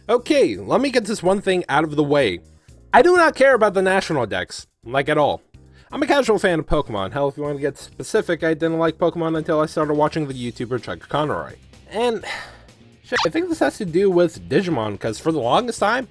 Okay, let me get this one thing out of the way. I do not care about the national decks, like at all. I'm a casual fan of Pokemon. Hell, if you want to get specific, I didn't like Pokemon until I started watching the YouTuber Chuck Conroy. And shit, I think this has to do with Digimon, because for the longest time,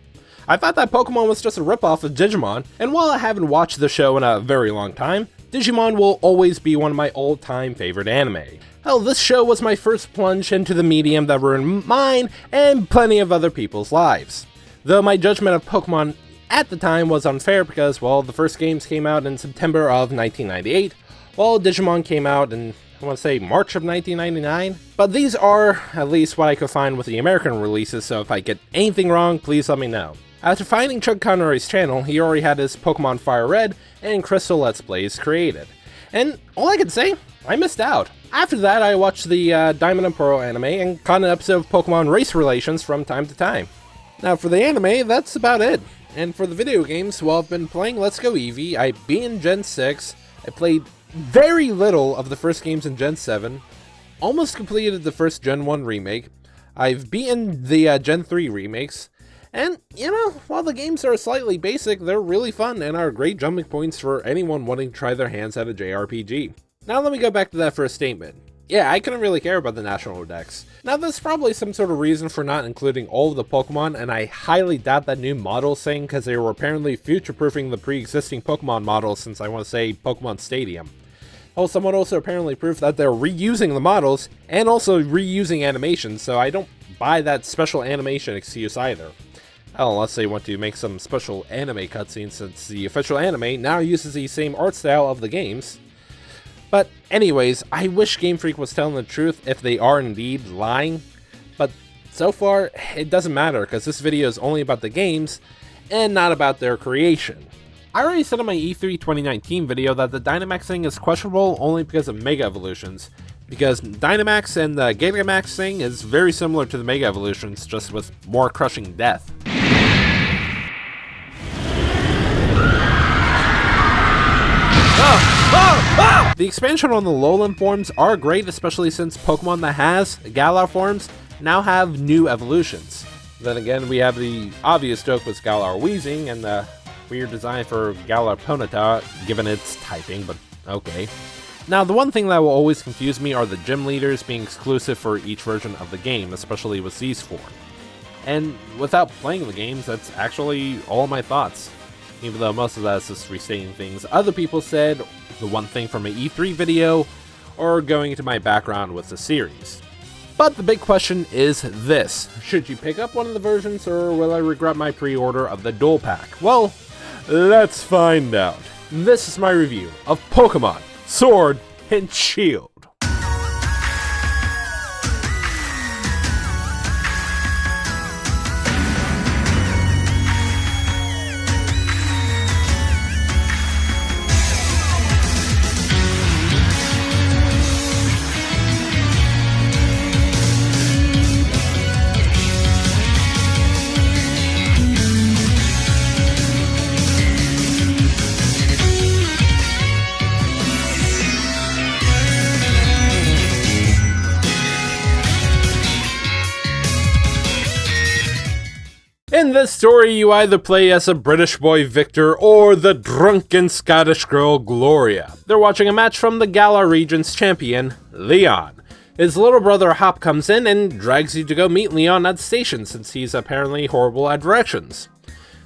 I thought that Pokemon was just a ripoff of Digimon, and while I haven't watched the show in a very long time, Digimon will always be one of my all-time favorite anime. Hell, this show was my first plunge into the medium that ruined mine and plenty of other people's lives. Though my judgment of Pokemon at the time was unfair because, well, the first games came out in September of 1998, while Digimon came out in, I want to say, March of 1999. But these are at least what I could find with the American releases, so if I get anything wrong, please let me know. After finding Chuck Conroy's channel, he already had his Pokemon Fire Red and Crystal Let's Plays created. And all I can say, I missed out. After that, I watched the Diamond and Pearl anime and caught an episode of Pokemon Race Relations from time to time. Now for the anime, that's about it. And for the video games, well, I've been playing Let's Go Eevee, I beat in Gen 6, I played very little of the first games in Gen 7, almost completed the first Gen 1 remake, I've beaten the Gen 3 remakes, and, you know, while the games are slightly basic, they're really fun and are great jumping points for anyone wanting to try their hands at a JRPG. Now let me go back to that first statement. Yeah, I couldn't really care about the national decks. Now there's probably some sort of reason for not including all of the Pokemon, and I highly doubt that new models thing because they were apparently future-proofing the pre-existing Pokemon models since I want to say Pokemon Stadium. Oh, someone also apparently proved that they're reusing the models and also reusing animations, so I don't buy that special animation excuse either. Unless they want to make some special anime cutscenes since the official anime now uses the same art style of the games. But anyways, I wish Game Freak was telling the truth if they are indeed lying, but so far it doesn't matter because this video is only about the games and not about their creation. I already said in my E3 2019 video that the Dynamax thing is questionable only because of Mega Evolutions, because Dynamax and the Gigamax thing is very similar to the Mega Evolutions, just with more crushing death. The expansion on the Lowland forms are great, especially since Pokemon that has Galar forms now have new evolutions. Then again, we have the obvious joke with Galar Weezing and the weird design for Galar Ponyta, given its typing, but okay. Now, the one thing that will always confuse me are the gym leaders being exclusive for each version of the game, especially with these four. And without playing the games, that's actually all my thoughts. Even though most of that is just restating things other people said, the one thing from my E3 video, or going into my background with the series. But the big question is this: should you pick up one of the versions, or will I regret my pre-order of the dual pack? Well, let's find out. This is my review of Pokemon Sword and Shield. In this story, you either play as a British boy Victor or the drunken Scottish girl Gloria. They're watching a match from the Galar region's champion, Leon. His little brother Hop comes in and drags you to go meet Leon at the station since he's apparently horrible at directions.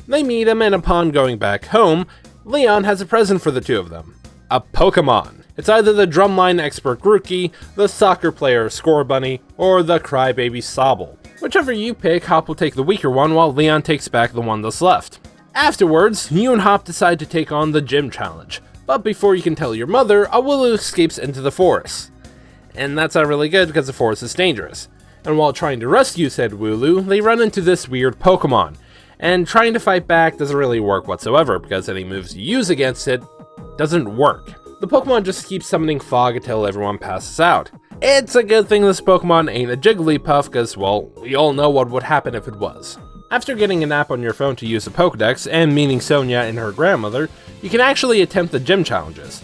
They meet him, and upon going back home, Leon has a present for the two of them: a Pokemon. It's either the drumline expert Grookey, the soccer player Scorbunny, or the crybaby Sobble. Whichever you pick, Hop will take the weaker one while Leon takes back the one that's left. Afterwards, you and Hop decide to take on the gym challenge, but before you can tell your mother, a Wooloo escapes into the forest. And that's not really good because the forest is dangerous. And while trying to rescue said Wooloo, they run into this weird Pokemon, and trying to fight back doesn't really work whatsoever because any moves you use against it doesn't work. The Pokemon just keeps summoning fog until everyone passes out. It's a good thing this Pokemon ain't a Jigglypuff because, well, we all know what would happen if it was. After getting an app on your phone to use the Pokedex and meeting Sonia and her grandmother, you can actually attempt the gym challenges.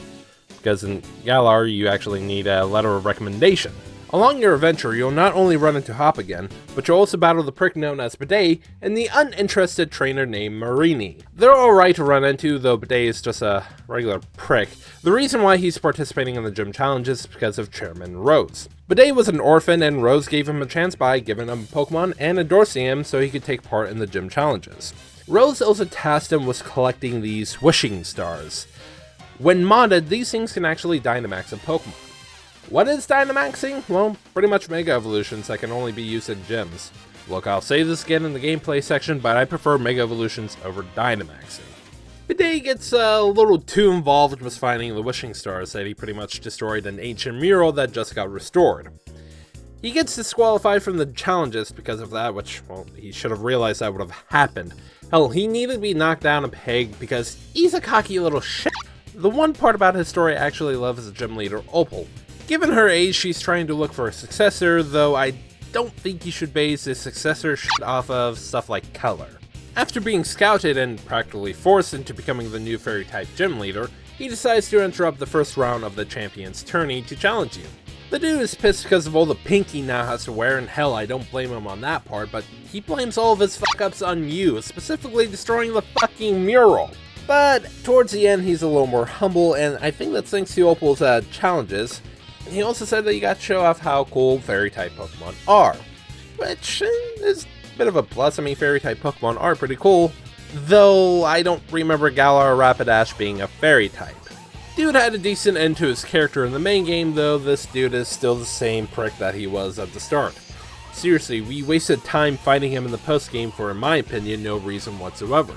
Because in Galar, you actually need a letter of recommendation. Along your adventure, you'll not only run into Hop again, but you'll also battle the prick known as Bidet and the uninterested trainer named Marini. They're alright to run into, though Bidet is just a regular prick. The reason why he's participating in the gym challenges is because of Chairman Rose. Bidet was an orphan, and Rose gave him a chance by giving him a Pokemon and endorsing him so he could take part in the gym challenges. Rose also tasked him with collecting these wishing stars. When modded, these things can actually Dynamax a Pokemon. What is Dynamaxing? Well, pretty much Mega Evolutions that can only be used in gyms. Look, I'll say this again in the gameplay section, but I prefer Mega Evolutions over Dynamaxing. Bidet gets a little too involved with finding the wishing stars that he pretty much destroyed an ancient mural that just got restored. He gets disqualified from the challenges because of that, which, well, he should have realized that would have happened. Hell, he needed to be knocked down a peg because he's a cocky little shit. The one part about his story I actually love is the gym leader, Opal. Given her age, she's trying to look for a successor, though I don't think you should base a successor shit off of stuff like color. After being scouted and practically forced into becoming the new fairy-type gym leader, he decides to interrupt the first round of the champion's tourney to challenge you. The dude is pissed because of all the pink he now has to wear, and hell, I don't blame him on that part, but he blames all of his fuck-ups on you, specifically destroying the fucking mural. But towards the end, he's a little more humble, and I think that's thanks to Opal's challenges. And he also said that you got to show off how cool fairy-type Pokemon are, which is a bit of a plus. I mean, fairy-type Pokemon are pretty cool, though I don't remember Galar or Rapidash being a fairy-type. Dude had a decent end to his character in the main game, though this dude is still the same prick that he was at the start. Seriously, we wasted time fighting him in the post-game for, in my opinion, no reason whatsoever.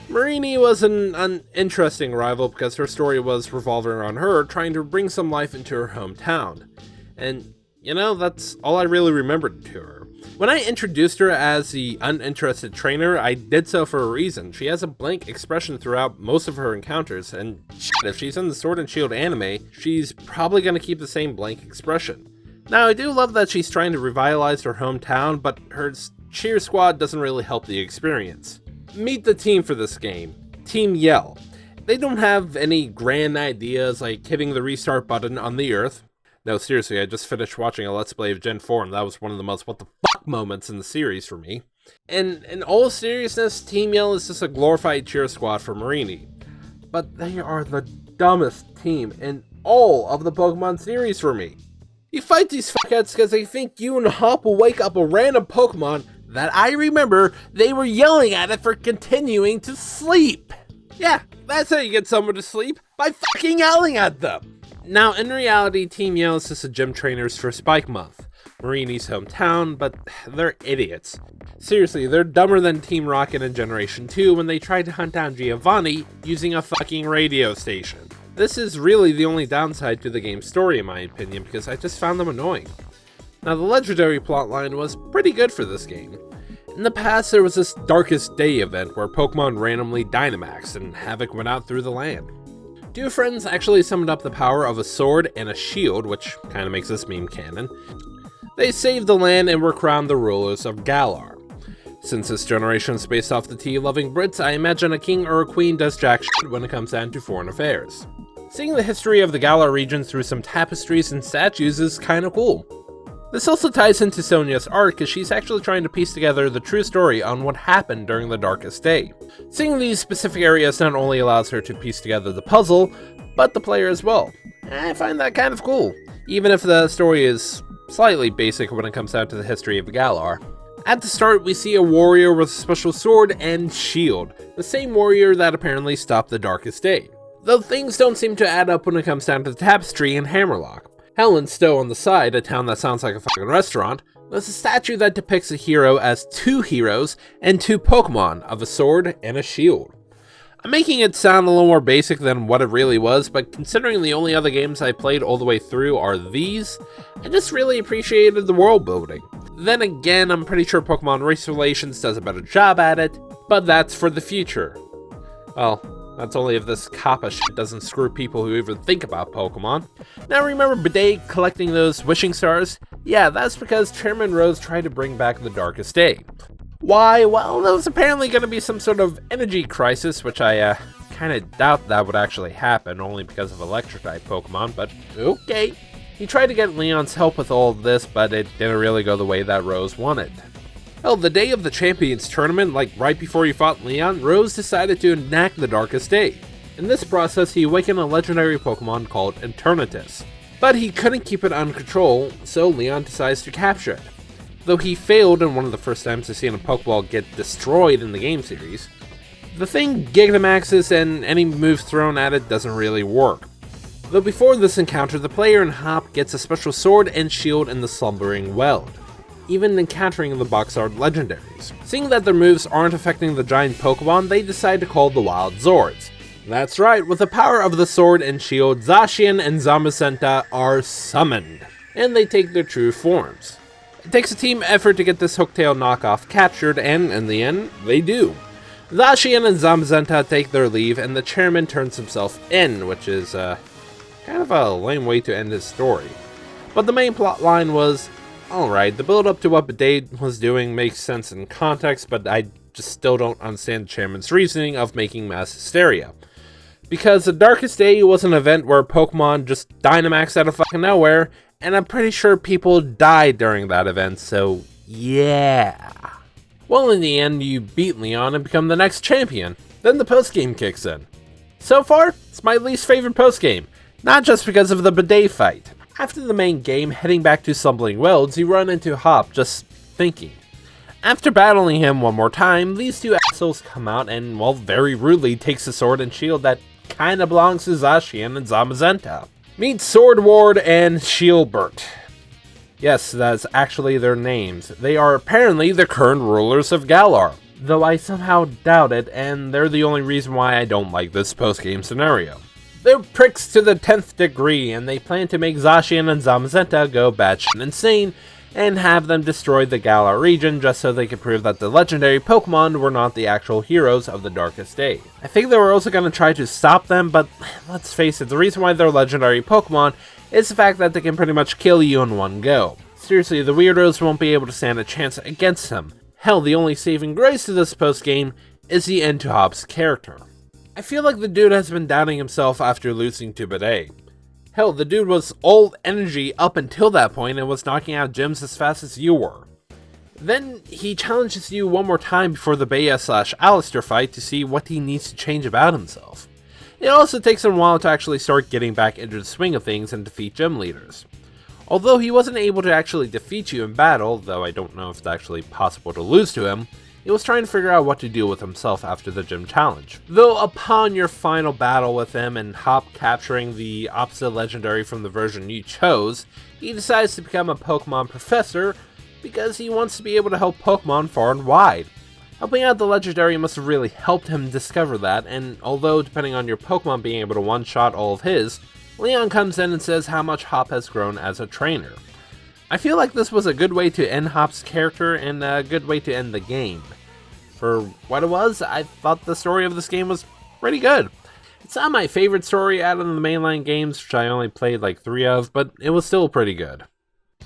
Marini was an uninteresting rival because her story was revolving around her trying to bring some life into her hometown. And, you know, that's all I really remembered to her. When I introduced her as the uninterested trainer, I did so for a reason. She has a blank expression throughout most of her encounters, and shit, if she's in the Sword and Shield anime, she's probably going to keep the same blank expression. Now, I do love that she's trying to revitalize her hometown, but her cheer squad doesn't really help the experience. Meet the team for this game, Team Yell. They don't have any grand ideas like hitting the restart button on the Earth. No, seriously, I just finished watching a Let's Play of Gen 4 and that was one of the most what the fuck moments in the series for me. And in all seriousness, Team Yell is just a glorified cheer squad for Marini. But they are the dumbest team in all of the Pokemon series for me. You fight these fuckheads because they think you and Hop will wake up a random Pokemon that I remember they were yelling at it for continuing to sleep. Yeah, that's how you get someone to sleep, by fucking yelling at them. Now, in reality, Team Yell is just the gym trainers for Spike Month, Marini's hometown, but they're idiots. Seriously, they're dumber than Team Rocket in Generation 2 when they tried to hunt down Giovanni using a fucking radio station. This is really the only downside to the game's story in my opinion, because I just found them annoying. Now, the legendary plotline was pretty good for this game. In the past, there was this Darkest Day event where Pokemon randomly Dynamaxed and havoc went out through the land. Two friends actually summoned up the power of a sword and a shield, which kind of makes this meme canon. They saved the land and were crowned the rulers of Galar. Since this generation is based off the tea-loving Brits, I imagine a king or a queen does jack shit when it comes down to foreign affairs. Seeing the history of the Galar region through some tapestries and statues is kinda cool. This also ties into Sonia's arc because she's actually trying to piece together the true story on what happened during the Darkest Day. Seeing these specific areas not only allows her to piece together the puzzle, but the player as well. I find that kind of cool, even if the story is slightly basic when it comes down to the history of Galar. At the start, we see a warrior with a special sword and shield, the same warrior that apparently stopped the Darkest Day. Though things don't seem to add up when it comes down to the tapestry and Hammerlock. Hell, in Stowe on the side, a town that sounds like a fucking restaurant, there's a statue that depicts a hero as two heroes and two Pokemon of a sword and a shield. I'm making it sound a little more basic than what it really was, but considering the only other games I played all the way through are these, I just really appreciated the world building. Then again, I'm pretty sure Pokemon Race Relations does a better job at it, but that's for the future. Well, that's only if this Kappa shit doesn't screw people who even think about Pokemon. Now remember Bidet collecting those wishing stars? Yeah, that's because Chairman Rose tried to bring back the Darkest Day. Why? Well, there was apparently going to be some sort of energy crisis, which I kind of doubt that would actually happen, only because of Electric-type Pokemon, but okay. He tried to get Leon's help with all of this, but it didn't really go the way that Rose wanted. Hell, the day of the Champions Tournament, like right before he fought Leon, Rose decided to enact the Darkest Day. In this process, he awakened a legendary Pokemon called Eternatus. But he couldn't keep it under control, so Leon decides to capture it. Though he failed in one of the first times to see a Pokeball get destroyed in the game series, the thing Gigantamaxes and any moves thrown at it doesn't really work. Though before this encounter, the player in Hop gets a special sword and shield in the Slumbering Weld, even encountering the box art legendaries. Seeing that their moves aren't affecting the giant Pokemon, they decide to call the Wild Zords. That's right, with the power of the sword and shield, Zacian and Zamazenta are summoned, and they take their true forms. It takes a team effort to get this Hooktail knockoff captured, and in the end, they do. Zacian and Zamazenta take their leave, and the chairman turns himself in, which is kind of a lame way to end his story. But the main plot line was, alright, the build up to what Bidate was doing makes sense in context, but I just still don't understand the chairman's reasoning of making mass hysteria. Because the Darkest Day was an event where Pokemon just Dynamaxed out of fucking nowhere, and I'm pretty sure people died during that event, so yeah. Well, in the end, you beat Leon and become the next champion. Then the postgame kicks in. So far, it's my least favorite postgame, not just because of the Bidet fight. After the main game, heading back to Slumbering Welds, you run into Hop just thinking. After battling him one more time, these two assholes come out and, well, very rudely takes the sword and shield that kinda belongs to Zacian and Zamazenta. Meet Sword Ward and Shieldbert. Yes, that's actually their names. They are apparently the current rulers of Galar, though I somehow doubt it, and they're the only reason why I don't like this post-game scenario. They're pricks to the 10th degree, and they plan to make Zacian and Zamazenta go batshit insane, and have them destroy the Galar region just so they could prove that the legendary Pokemon were not the actual heroes of the Darkest Day. I think they were also going to try to stop them, but let's face it, the reason why they're legendary Pokemon is the fact that they can pretty much kill you in one go. Seriously, the weirdos won't be able to stand a chance against him. Hell, the only saving grace to this post-game is the end to Hop's character. I feel like the dude has been doubting himself after losing to Bidet. Hell, the dude was all energy up until that point and was knocking out gyms as fast as you were. Then he challenges you one more time before the Baya/Alistair fight to see what he needs to change about himself. It also takes him a while to actually start getting back into the swing of things and defeat gym leaders. Although he wasn't able to actually defeat you in battle, though I don't know if it's actually possible to lose to him, he was trying to figure out what to do with himself after the gym challenge. Though upon your final battle with him and Hop capturing the opposite legendary from the version you chose, he decides to become a Pokemon professor because he wants to be able to help Pokemon far and wide. Helping out the legendary must have really helped him discover that, and although depending on your Pokemon being able to one-shot all of his, Leon comes in and says how much Hop has grown as a trainer. I feel like this was a good way to end Hop's character and a good way to end the game. For what it was, I thought the story of this game was pretty good. It's not my favorite story out of the mainline games, which I only played like 3 of, but it was still pretty good.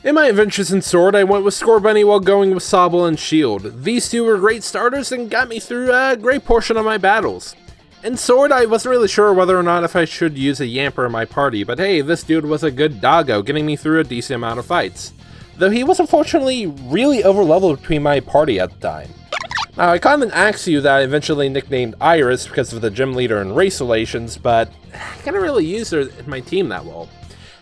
In my adventures in Sword, I went with Scorbunny while going with Sobble and Shield. These two were great starters and got me through a great portion of my battles. In Sword, I wasn't really sure whether or not if I should use a Yamper in my party, but hey, this dude was a good doggo, getting me through a decent amount of fights. Though he was unfortunately really overleveled between my party at the time. Now, I kind of asked you that I eventually nicknamed Iris because of the gym leader and race relations, but I couldn't really use her in my team that well.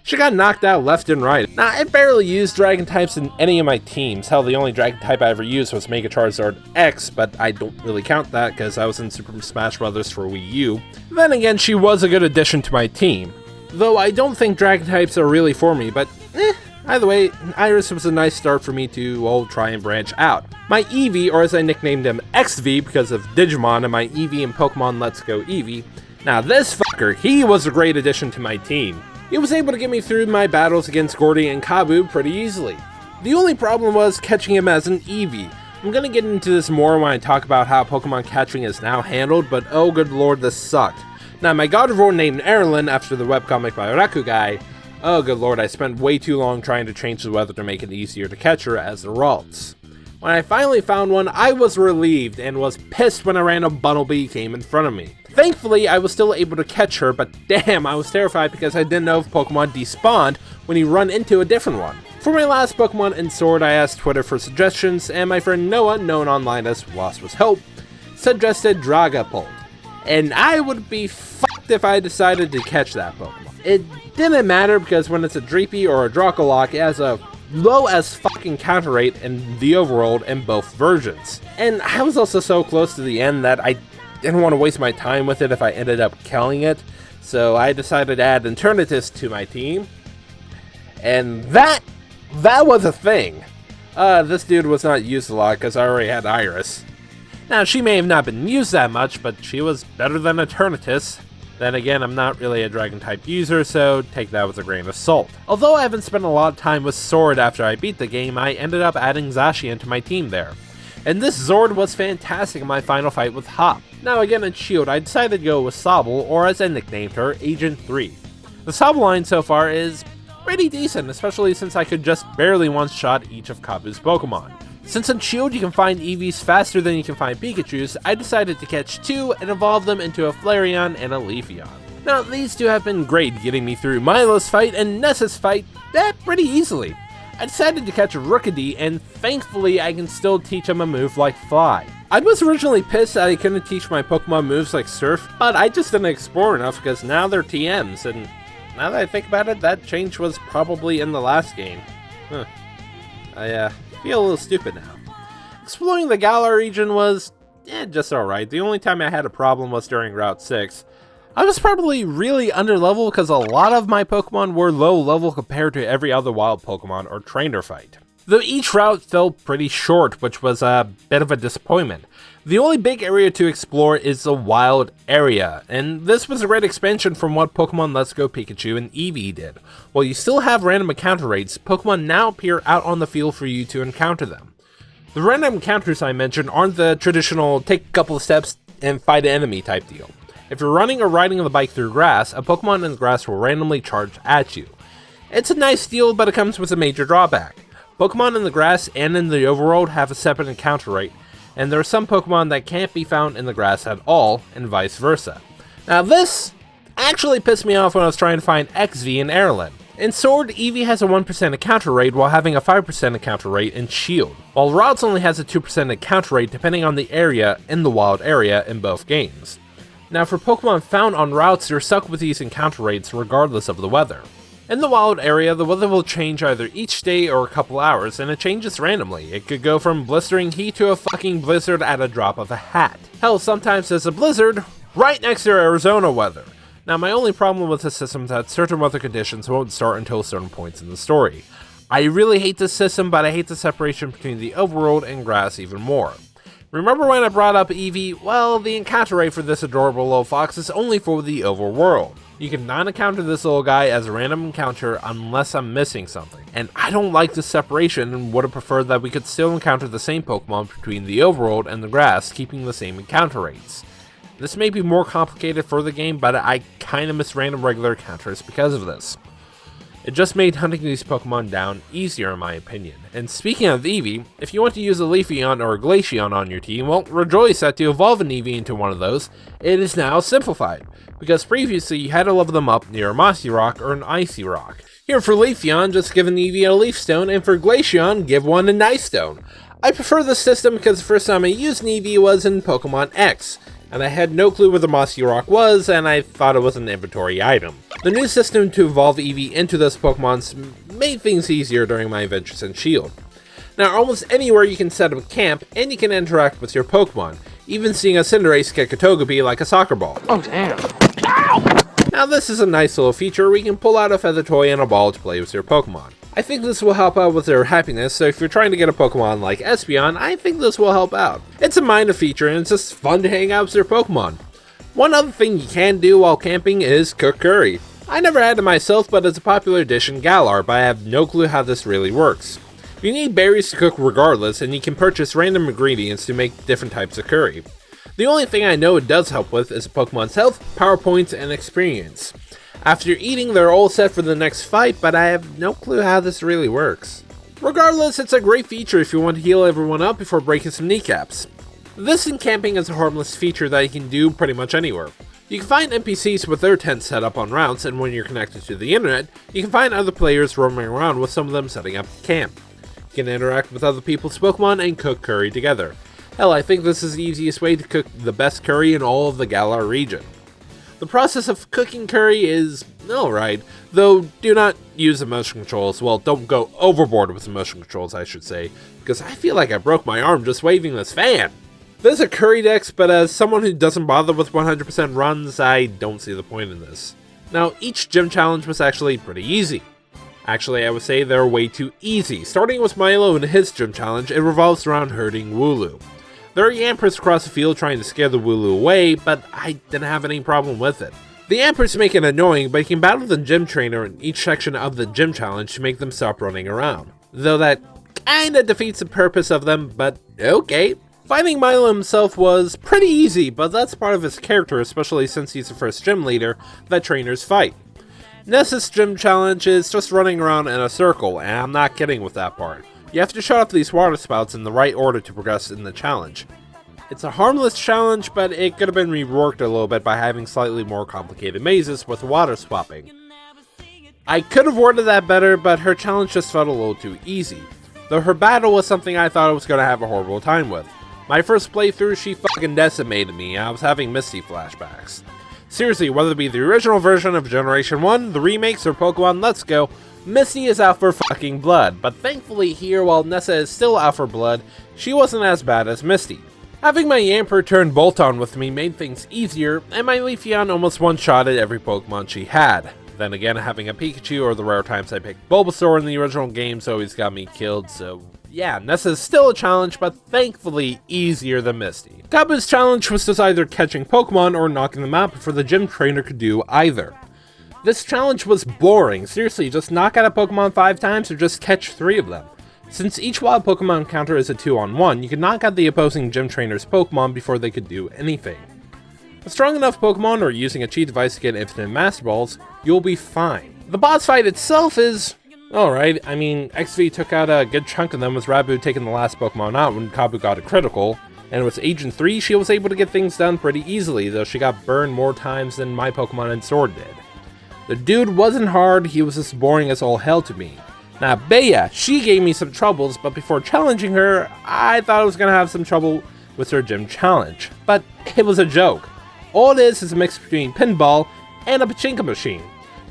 She got knocked out left and right. Now, I barely used dragon types in any of my teams. Hell, the only dragon type I ever used was Mega Charizard X, but I don't really count that because I was in Super Smash Bros. For Wii U. Then again, she was a good addition to my team. Though I don't think dragon types are really for me, but either way, Iris was a nice start for me to, try and branch out. My Eevee, or as I nicknamed him, XV because of Digimon and my Eevee in Pokemon Let's Go Eevee. Now this fucker, he was a great addition to my team. He was able to get me through my battles against Gordy and Kabu pretty easily. The only problem was catching him as an Eevee. I'm gonna get into this more when I talk about how Pokemon catching is now handled, but oh good lord, this sucked. Now my Gardevoir named Erlen after the webcomic by Raku Guy. Oh good lord, I spent way too long trying to change the weather to make it easier to catch her as the Ralts. When I finally found one, I was relieved and was pissed when a random Bunnelby came in front of me. Thankfully, I was still able to catch her, but damn, I was terrified because I didn't know if Pokemon despawned when you run into a different one. For my last Pokemon in Sword, I asked Twitter for suggestions, and my friend Noah, known online as Lost Was Hope, suggested Dragapult. And I would be fucked if I decided to catch that Pokemon. It didn't matter because when it's a Dreepy or a Dracolock, it has a low as fucking counter rate in the overworld in both versions. And I was also so close to the end that I didn't want to waste my time with it if I ended up killing it. So I decided to add Eternatus to my team. And that was a thing. This dude was not used a lot because I already had Iris. Now, she may have not been used that much, but she was better than Eternatus. Then again, I'm not really a Dragon-type user, so take that with a grain of salt. Although I haven't spent a lot of time with Sword after I beat the game, I ended up adding Zacian to my team there. And this Zord was fantastic in my final fight with Hop. Now again in Shield, I decided to go with Sobble, or as I nicknamed her, Agent 3. The Sobble line so far is pretty decent, especially since I could just barely one-shot each of Kabu's Pokemon. Since in Shield you can find Eevees faster than you can find Pikachus, I decided to catch two and evolve them into a Flareon and a Leafeon. Now these two have been great, getting me through Milo's fight and Nessa's fight pretty easily. I decided to catch a Rookidee, and thankfully I can still teach him a move like Fly. I was originally pissed that I couldn't teach my Pokemon moves like Surf, but I just didn't explore enough because now they're TMs, and now that I think about it, that change was probably in the last game. I feel a little stupid now. Exploring the Galar region was, just alright. The only time I had a problem was during Route 6. I was probably really underleveled because a lot of my Pokemon were low level compared to every other wild Pokemon or trainer fight. Though each route felt pretty short, which was a bit of a disappointment. The only big area to explore is the wild area, and this was a great expansion from what Pokemon Let's Go Pikachu and Eevee did. While you still have random encounter rates, Pokemon now appear out on the field for you to encounter them. The random encounters I mentioned aren't the traditional take a couple of steps and fight an enemy type deal. If you're running or riding the bike through grass, a Pokemon in the grass will randomly charge at you. It's a nice deal, but it comes with a major drawback. Pokemon in the grass and in the overworld have a separate encounter rate, and there are some Pokemon that can't be found in the grass at all, and vice versa. Now this actually pissed me off when I was trying to find XV in Airland. In Sword, Eevee has a 1% encounter rate while having a 5% encounter rate in Shield, while Routes only has a 2% encounter rate depending on the area in the wild area in both games. Now for Pokemon found on Routes, you're stuck with these encounter rates regardless of the weather. In the wild area, the weather will change either each day or a couple hours, and it changes randomly. It could go from blistering heat to a fucking blizzard at a drop of a hat. Hell, sometimes there's a blizzard right next to Arizona weather. Now my only problem with the system is that certain weather conditions won't start until certain points in the story. I really hate this system, but I hate the separation between the overworld and grass even more. Remember when I brought up Eevee? Well, the encounter rate for this adorable little fox is only for the overworld. You can not encounter this little guy as a random encounter unless I'm missing something. And I don't like this separation and would have preferred that we could still encounter the same Pokemon between the overworld and the grass, keeping the same encounter rates. This may be more complicated for the game, but I kinda miss random regular encounters because of this. It just made hunting these Pokemon down easier in my opinion. And speaking of Eevee, if you want to use a Leafeon or a Glaceon on your team, well, rejoice that to evolve an Eevee into one of those, it is now simplified. Because previously you had to level them up near a Mossy Rock or an Icy Rock. Here for Leafeon, just give an Eevee a Leaf Stone, and for Glaceon, give one an Ice Stone. I prefer this system because the first time I used an Eevee was in Pokemon X, and I had no clue where the Mossy Rock was, and I thought it was an inventory item. The new system to evolve Eevee into those Pokemon made things easier during my adventures in Shield. Now almost anywhere you can set up a camp, and you can interact with your Pokemon, even seeing a Cinderace kick a Togepi like a soccer ball. Oh damn! Ow! Now this is a nice little feature where you can pull out a feather toy and a ball to play with your Pokemon. I think this will help out with their happiness, so if you're trying to get a Pokemon like Espeon, I think this will help out. It's a minor feature and it's just fun to hang out with your Pokemon. One other thing you can do while camping is cook curry. I never had it myself, but it's a popular dish in Galar, but I have no clue how this really works. You need berries to cook regardless, and you can purchase random ingredients to make different types of curry. The only thing I know it does help with is a Pokemon's health, power points, and experience. After eating, they're all set for the next fight, but I have no clue how this really works. Regardless, it's a great feature if you want to heal everyone up before breaking some kneecaps. This in camping is a harmless feature that you can do pretty much anywhere. You can find NPCs with their tents set up on routes, and when you're connected to the internet, you can find other players roaming around with some of them setting up camp. You can interact with other people's Pokemon and cook curry together. Hell, I think this is the easiest way to cook the best curry in all of the Galar region. The process of cooking curry is alright, though do not use the motion controls. Well, don't go overboard with the motion controls, I should say, because I feel like I broke my arm just waving this fan. There's a curry dex, but as someone who doesn't bother with 100% runs, I don't see the point in this. Now, each gym challenge was actually pretty easy. Actually, I would say they're way too easy. Starting with Milo and his gym challenge, it revolves around hurting Wooloo. There are Yampers across the field trying to scare the Wooloo away, but I didn't have any problem with it. The Yampers make it annoying, but you can battle the gym trainer in each section of the gym challenge to make them stop running around. Though that kinda defeats the purpose of them, but okay. Fighting Milo himself was pretty easy, but that's part of his character, especially since he's the first gym leader that trainers fight. Nessa's gym challenge is just running around in a circle, and I'm not kidding with that part. You have to shut off these water spouts in the right order to progress in the challenge. It's a harmless challenge, but it could have been reworked a little bit by having slightly more complicated mazes with water swapping. I could have worded that better, but her challenge just felt a little too easy. Though her battle was something I thought I was going to have a horrible time with. My first playthrough, she fucking decimated me, and I was having Misty flashbacks. Seriously, whether it be the original version of Generation 1, the remakes, or Pokemon Let's Go, Misty is out for fucking blood, but thankfully here, while Nessa is still out for blood, she wasn't as bad as Misty. Having my Yamper turn Bolton with me made things easier, and my Leafeon almost one-shotted every Pokemon she had. Then again, having a Pikachu or the rare times I picked Bulbasaur in the original games always got me killed, so yeah, Nessa is still a challenge, but thankfully easier than Misty. Kabu's challenge was just either catching Pokemon or knocking them out before the gym trainer could do either. This challenge was boring. Seriously, just knock out a Pokemon 5 times or just catch 3 of them. Since each wild Pokemon encounter is a 2-on-1, you can knock out the opposing gym trainer's Pokemon before they could do anything. With strong enough Pokemon or using a cheat device to get infinite Master Balls, you'll be fine. The boss fight itself is alright. I mean, XV took out a good chunk of them with Rabu taking the last Pokemon out when Kabu got a critical, and with Agent 3 she was able to get things done pretty easily, though she got burned more times than my Pokemon and Sword did. The dude wasn't hard, he was just boring as all hell to me. Now Bea, she gave me some troubles, but before challenging her, I thought I was gonna have some trouble with her gym challenge. But it was a joke. All it is a mix between pinball and a pachinko machine.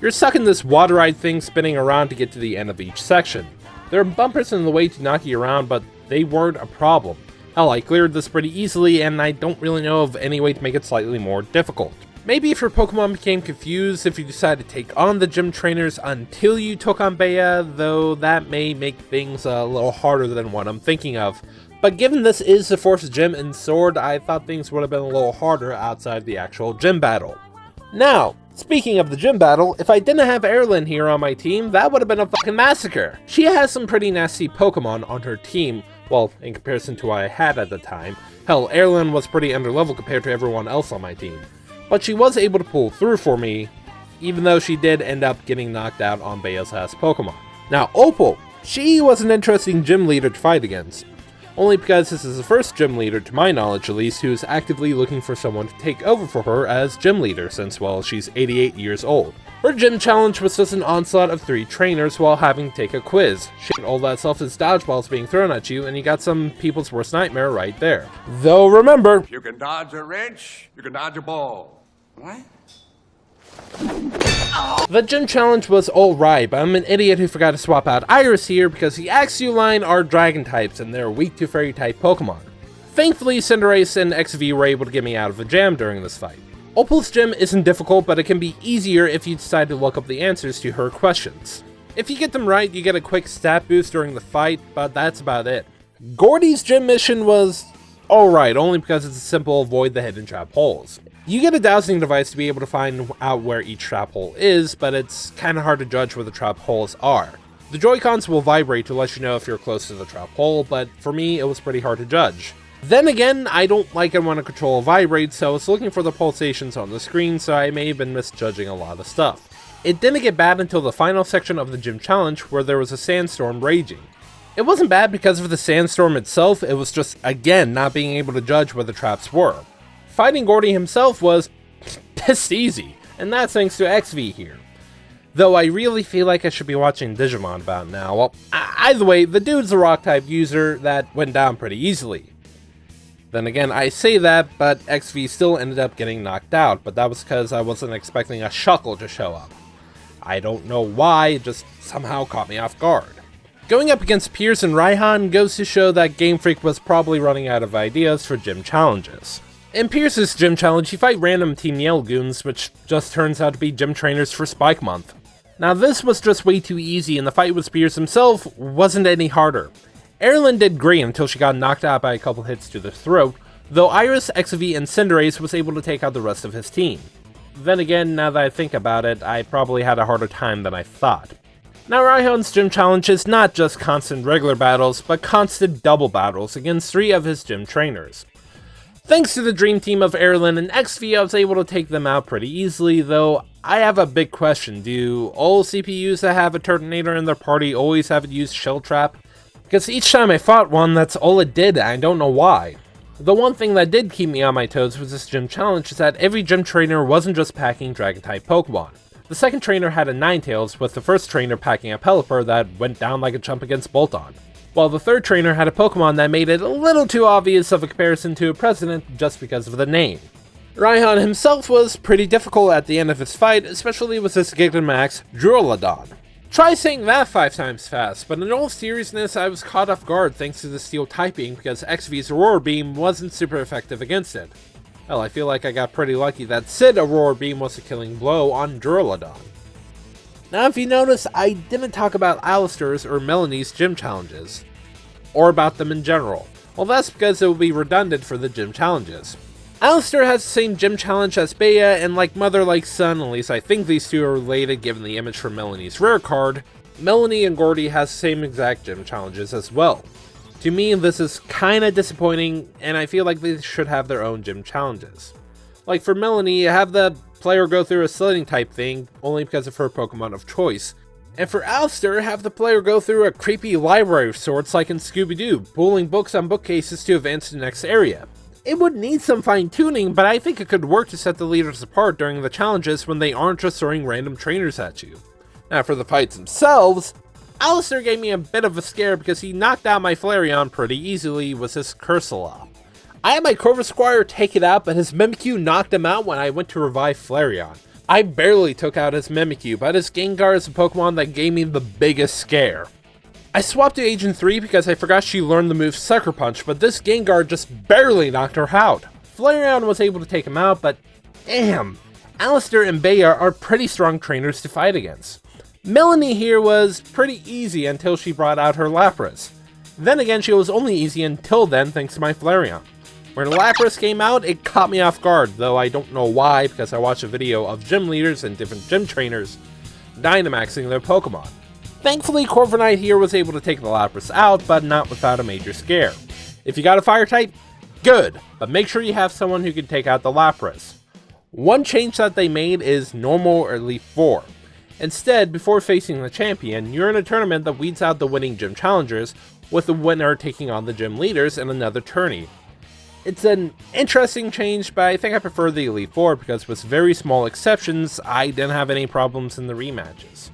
You're stuck in this water-eyed thing spinning around to get to the end of each section. There are bumpers in the way to knock you around, but they weren't a problem. Hell, I cleared this pretty easily, and I don't really know of any way to make it slightly more difficult. Maybe if your Pokemon became confused if you decide to take on the gym trainers until you took on Bea, though that may make things a little harder than what I'm thinking of. But given this is the 4th gym in Sword, I thought things would have been a little harder outside the actual gym battle. Now, speaking of the gym battle, if I didn't have Erlyn here on my team, that would have been a fucking massacre. She has some pretty nasty Pokemon on her team, well, in comparison to what I had at the time. Hell, Erlyn was pretty underleveled compared to everyone else on my team. But she was able to pull through for me, even though she did end up getting knocked out on Bea's last Pokemon. Now, Opal, she was an interesting gym leader to fight against. Only because this is the first gym leader, to my knowledge at least, who is actively looking for someone to take over for her as gym leader since, well, she's 88 years old. Her gym challenge was just an onslaught of 3 trainers while having to take a quiz. Shit, all that stuff is dodgeballs being thrown at you, and you got some people's worst nightmare right there. Though remember, you can dodge a wrench, you can dodge a ball. What? The gym challenge was alright, but I'm an idiot who forgot to swap out Iris here because the Axew line are dragon types and they're weak to fairy type Pokemon. Thankfully, Cinderace and XV were able to get me out of a jam during this fight. Opal's gym isn't difficult, but it can be easier if you decide to look up the answers to her questions. If you get them right, you get a quick stat boost during the fight, but that's about it. Gordy's gym mission was alright, only because it's a simple avoid the hidden trap holes. You get a dowsing device to be able to find out where each trap hole is, but it's kinda hard to judge where the trap holes are. The Joy-Cons will vibrate to let you know if you're close to the trap hole, but for me, it was pretty hard to judge. Then again, I don't like it when a controller vibrates, so I was looking for the pulsations on the screen, so I may have been misjudging a lot of stuff. It didn't get bad until the final section of the gym challenge, where there was a sandstorm raging. It wasn't bad because of the sandstorm itself, it was just, again, not being able to judge where the traps were. Fighting Gordy himself was pissed easy, and that's thanks to XV here. Though I really feel like I should be watching Digimon about now. Well, either way, the dude's a rock type user that went down pretty easily. Then again, I say that, but XV still ended up getting knocked out, but that was because I wasn't expecting a Shuckle to show up. I don't know why, it just somehow caught me off guard. Going up against Pierce and Raihan goes to show that Game Freak was probably running out of ideas for gym challenges. In Pierce's gym challenge, you fight random Team Yell goons, which just turns out to be gym trainers for Spike Month. Now this was just way too easy, and the fight with Pierce himself wasn't any harder. Erilyn did great until she got knocked out by a couple hits to the throat, though Iris, XV, and Cinderace was able to take out the rest of his team. Then again, now that I think about it, I probably had a harder time than I thought. Now Raihan's gym challenge is not just constant regular battles, but constant double battles against 3 of his gym trainers. Thanks to the dream team of Erilyn and XV, I was able to take them out pretty easily, though I have a big question. Do all CPUs that have a Turtonator in their party always have it use Shell Trap? Because each time I fought one, that's all it did, and I don't know why. The one thing that did keep me on my toes with this gym challenge is that every gym trainer wasn't just packing Dragon-type Pokemon. The second trainer had a Ninetales, with the first trainer packing a Pelipper that went down like a chump against Bolton, while the third trainer had a Pokemon that made it a little too obvious of a comparison to a president just because of the name. Raihan himself was pretty difficult at the end of his fight, especially with his Gigantamax Duraludon. Try saying that 5 times fast, but in all seriousness, I was caught off guard thanks to the steel typing because XV's Aurora Beam wasn't super effective against it. Hell, I feel like I got pretty lucky that Sid Aurora Beam was a killing blow on Duraludon. Now if you notice, I didn't talk about Alistair's or Melanie's gym challenges, or about them in general. Well, that's because it would be redundant for the gym challenges. Alistair has the same gym challenge as Bea, and like mother like son, at least I think these two are related given the image from Melanie's rare card, Melanie and Gordy has the same exact gym challenges as well. To me, this is kinda disappointing, and I feel like they should have their own gym challenges. Like for Melanie, have the player go through a sledding type thing, only because of her Pokemon of choice. And for Alistair, have the player go through a creepy library of sorts like in Scooby-Doo, pulling books on bookcases to advance to the next area. It would need some fine-tuning, but I think it could work to set the leaders apart during the challenges when they aren't just throwing random trainers at you. Now for the fights themselves, Alistair gave me a bit of a scare because he knocked out my Flareon pretty easily with his Cursula. I had my Corvisquire take it out, but his Mimikyu knocked him out when I went to revive Flareon. I barely took out his Mimikyu, but his Gengar is a Pokemon that gave me the biggest scare. I swapped to Agent 3 because I forgot she learned the move Sucker Punch, but this Gengar just barely knocked her out. Flareon was able to take him out, but damn, Alistair and Bea are pretty strong trainers to fight against. Melanie here was pretty easy until she brought out her Lapras. Then again, she was only easy until then thanks to my Flareon. When Lapras came out, it caught me off guard, though I don't know why because I watched a video of gym leaders and different gym trainers Dynamaxing their Pokemon. Thankfully, Corviknight here was able to take the Lapras out, but not without a major scare. If you got a Fire type, good, but make sure you have someone who can take out the Lapras. One change that they made is Normal or Elite 4. Instead, before facing the champion, you're in a tournament that weeds out the winning gym challengers, with the winner taking on the gym leaders in another tourney. It's an interesting change, but I think I prefer the Elite 4 because with very small exceptions, I didn't have any problems in the rematches.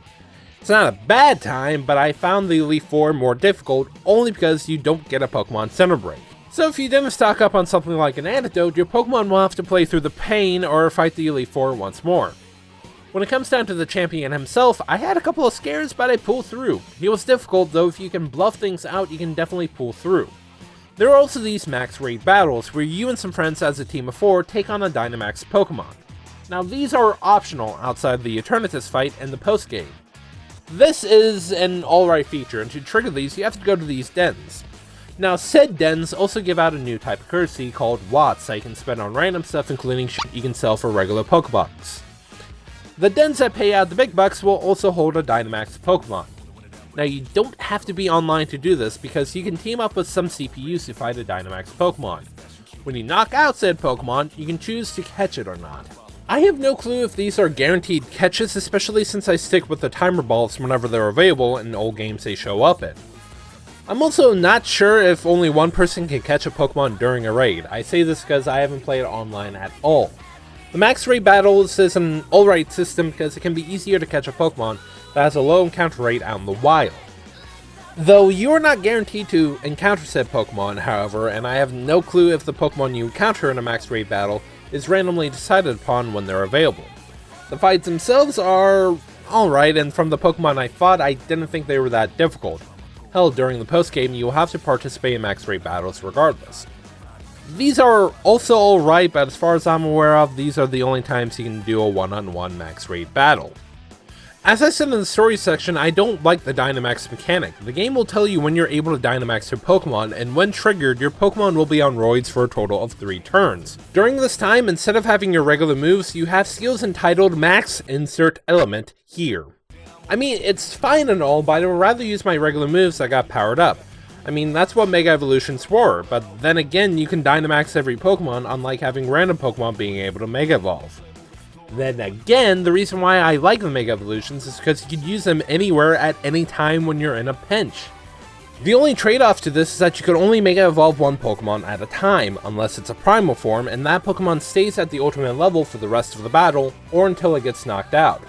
It's not a bad time, but I found the Elite 4 more difficult only because you don't get a Pokemon Center Break. So if you didn't stock up on something like an antidote, your Pokemon will have to play through the pain or fight the Elite 4 once more. When it comes down to the champion himself, I had a couple of scares, but I pulled through. He was difficult, though if you can bluff things out, you can definitely pull through. There are also these max raid battles, where you and some friends as a team of 4 take on a Dynamax Pokemon. Now these are optional outside the Eternatus fight and the post-game. This is an alright feature, and to trigger these, you have to go to these dens. Now said dens also give out a new type of currency called Watts that you can spend on random stuff, including shit you can sell for regular Pokebucks. The dens that pay out the big bucks will also hold a Dynamax Pokemon. Now you don't have to be online to do this because you can team up with some CPUs to fight a Dynamax Pokemon. When you knock out said Pokemon, you can choose to catch it or not. I have no clue if these are guaranteed catches, especially since I stick with the timer balls whenever they're available in all games they show up in. I'm also not sure if only one person can catch a Pokemon during a raid. I say this because I haven't played online at all. The max rate battles is an alright system because it can be easier to catch a Pokemon that has a low encounter rate out in the wild. Though you are not guaranteed to encounter said Pokemon, however, and I have no clue if the Pokemon you encounter in a max rate battle is randomly decided upon when they're available. The fights themselves are alright, and from the Pokemon I fought, I didn't think they were that difficult. Hell, during the post-game, you will have to participate in max rate battles regardless. These are also alright, but as far as I'm aware of, these are the only times you can do a one-on-one max rate battle. As I said in the story section, I don't like the Dynamax mechanic. The game will tell you when you're able to Dynamax your Pokemon, and when triggered, your Pokemon will be on roids for a total of 3 turns. During this time, instead of having your regular moves, you have skills entitled Max Insert Element here. I mean, it's fine and all, but I would rather use my regular moves that got powered up. I mean, that's what Mega Evolutions were, but then again, you can Dynamax every Pokemon, unlike having random Pokemon being able to Mega Evolve. Then again, the reason why I like the Mega Evolutions is because you can use them anywhere at any time when you're in a pinch. The only trade-off to this is that you can only Mega Evolve one Pokemon at a time, unless it's a Primal form, and that Pokemon stays at the ultimate level for the rest of the battle, or until it gets knocked out.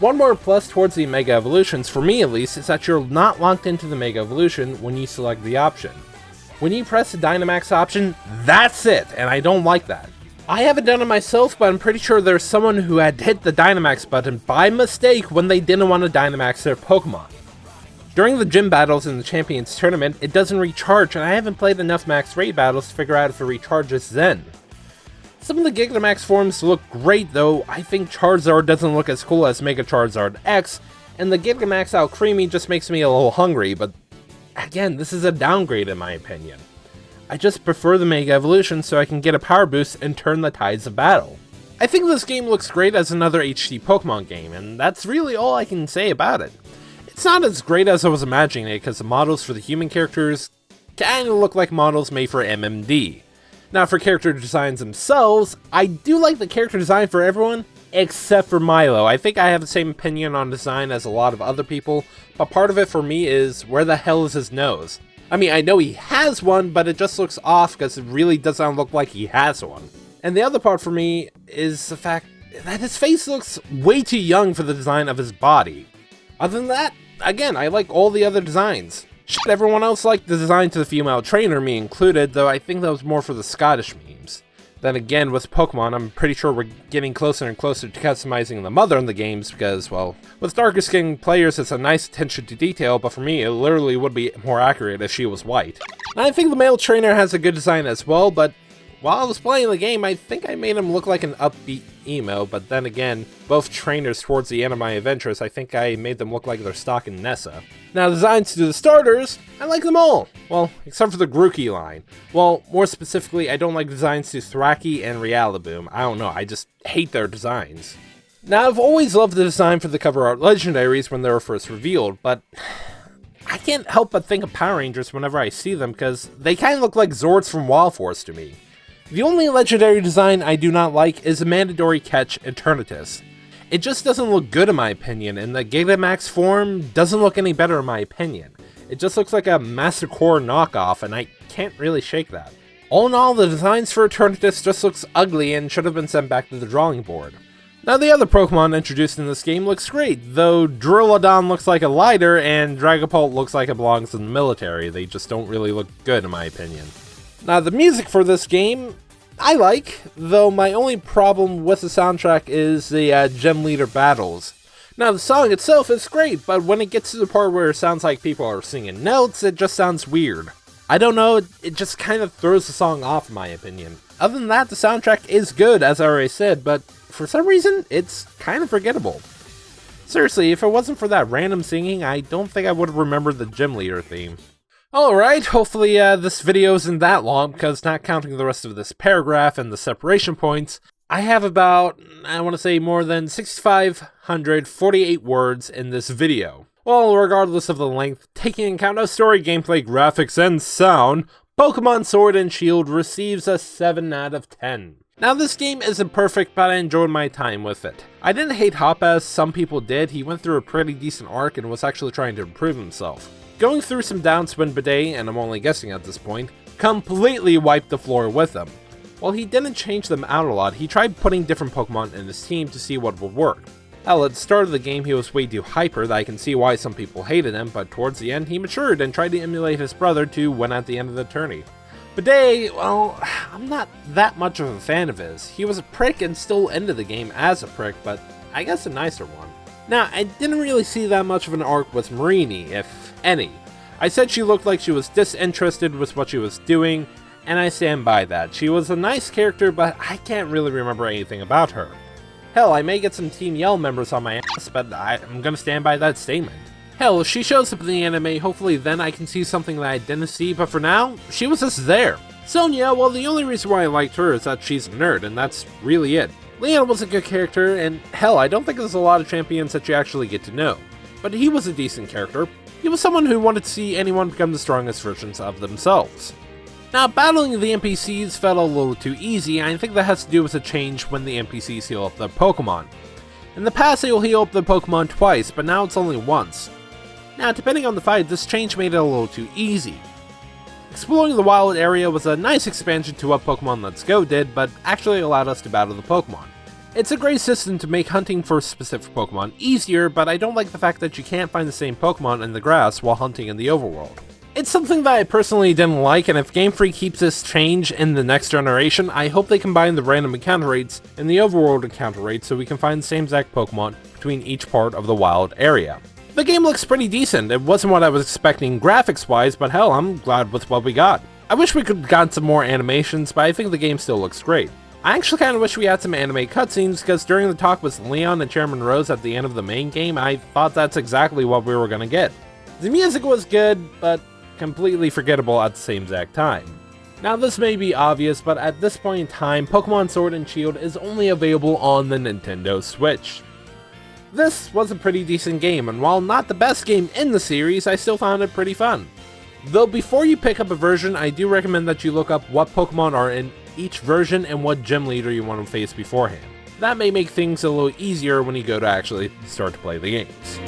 One more plus towards the Mega Evolutions, for me at least, is that you're not locked into the Mega Evolution when you select the option. When you press the Dynamax option, that's it, and I don't like that. I haven't done it myself, but I'm pretty sure there's someone who had hit the Dynamax button by mistake when they didn't want to Dynamax their Pokemon. During the gym battles in the Champions Tournament, it doesn't recharge, and I haven't played enough max raid battles to figure out if it recharges then. Some of the Gigantamax forms look great, though I think Charizard doesn't look as cool as Mega Charizard X, and the Gigantamax Alcremie just makes me a little hungry, but again, this is a downgrade in my opinion. I just prefer the Mega Evolution so I can get a power boost and turn the tides of battle. I think this game looks great as another HD Pokemon game, and that's really all I can say about it. It's not as great as I was imagining it because the models for the human characters kinda look like models made for MMD. Now for character designs themselves, I do like the character design for everyone, except for Milo. I think I have the same opinion on design as a lot of other people, but part of it for me is where the hell is his nose? I mean, I know he has one, but it just looks off because it really doesn't look like he has one. And the other part for me is the fact that his face looks way too young for the design of his body. Other than that, again, I like all the other designs. Shit, everyone else liked the design to the female trainer, me included, though I think that was more for the Scottish memes. Then again, with Pokemon, I'm pretty sure we're getting closer and closer to customizing the mother in the games because, well, with darker skinned players it's a nice attention to detail, but for me it literally would be more accurate if she was white. And I think the male trainer has a good design as well, but while I was playing the game, I think I made him look like an upbeat emo, but then again, both trainers towards the end of my adventures, I think I made them look like they're stock in Nessa. Now, designs to the starters, I like them all. Well, except for the Grookey line. Well, more specifically, I don't like designs to Thwackey and Rillaboom. I don't know, I just hate their designs. Now, I've always loved the design for the cover art legendaries when they were first revealed, but I can't help but think of Power Rangers whenever I see them because they kind of look like Zords from Wild Force to me. The only legendary design I do not like is the mandatory catch Eternatus. It just doesn't look good in my opinion, and the Gigantamax form doesn't look any better in my opinion. It just looks like a Master Core knockoff, and I can't really shake that. All in all, the designs for Eternatus just looks ugly and should have been sent back to the drawing board. Now the other Pokemon introduced in this game looks great, though Duraludon looks like a lighter and Dragapult looks like it belongs in the military. They just don't really look good in my opinion. Now the music for this game, I like, though my only problem with the soundtrack is the gym leader battles. Now the song itself is great, but when it gets to the part where it sounds like people are singing notes, it just sounds weird. I don't know, it just kind of throws the song off in my opinion. Other than that, the soundtrack is good, as I already said, but for some reason, it's kind of forgettable. Seriously, if it wasn't for that random singing, I don't think I would have remembered the gym leader theme. Alright, hopefully this video isn't that long, because not counting the rest of this paragraph and the separation points, I have about, I want to say more than 6,548 words in this video. Well, regardless of the length, taking into account of story, gameplay, graphics, and sound, Pékemon Sword and Shield receives a 7 out of 10. Now this game isn't perfect, but I enjoyed my time with it. I didn't hate Hop as some people did. He went through a pretty decent arc and was actually trying to improve himself. Going through some Downspin Bidet, and I'm only guessing at this point, completely wiped the floor with him. While he didn't change them out a lot, he tried putting different Pokemon in his team to see what would work. Hell, at the start of the game he was way too hyper that I can see why some people hated him, but towards the end he matured and tried to emulate his brother to win at the end of the tourney. Today, well, I'm not that much of a fan of his. He was a prick and still ended the game as a prick, but I guess a nicer one. Now, I didn't really see that much of an arc with Marini, if any. I said she looked like she was disinterested with what she was doing, and I stand by that. She was a nice character, but I can't really remember anything about her. Hell, I may get some Team Yell members on my ass, but I'm gonna stand by that statement. Hell, if she shows up in the anime, hopefully then I can see something that I didn't see, but for now, she was just there. Sonya, well, the only reason why I liked her is that she's a nerd, and that's really it. Leon was a good character, and hell, I don't think there's a lot of champions that you actually get to know. But he was a decent character. He was someone who wanted to see anyone become the strongest versions of themselves. Now, battling the NPCs felt a little too easy, and I think that has to do with a change when the NPCs heal up their Pokemon. In the past, they will heal up their Pokemon twice, but now it's only once. Now, depending on the fight, this change made it a little too easy. Exploring the wild area was a nice expansion to what Pokemon Let's Go did, but actually allowed us to battle the Pokemon. It's a great system to make hunting for specific Pokemon easier, but I don't like the fact that you can't find the same Pokemon in the grass while hunting in the overworld. It's something that I personally didn't like, and if Game Freak keeps this change in the next generation, I hope they combine the random encounter rates and the overworld encounter rates so we can find the same exact Pokemon between each part of the wild area. The game looks pretty decent. It wasn't what I was expecting graphics-wise, but hell, I'm glad with what we got. I wish we could have gotten some more animations, but I think the game still looks great. I actually kind of wish we had some anime cutscenes, because during the talk with Leon and Chairman Rose at the end of the main game, I thought that's exactly what we were going to get. The music was good, but completely forgettable at the same exact time. Now this may be obvious, but at this point in time, Pokemon Sword and Shield is only available on the Nintendo Switch. This was a pretty decent game, and while not the best game in the series, I still found it pretty fun. Though before you pick up a version, I do recommend that you look up what Pokemon are in each version and what gym leader you want to face beforehand. That may make things a little easier when you go to actually start to play the games.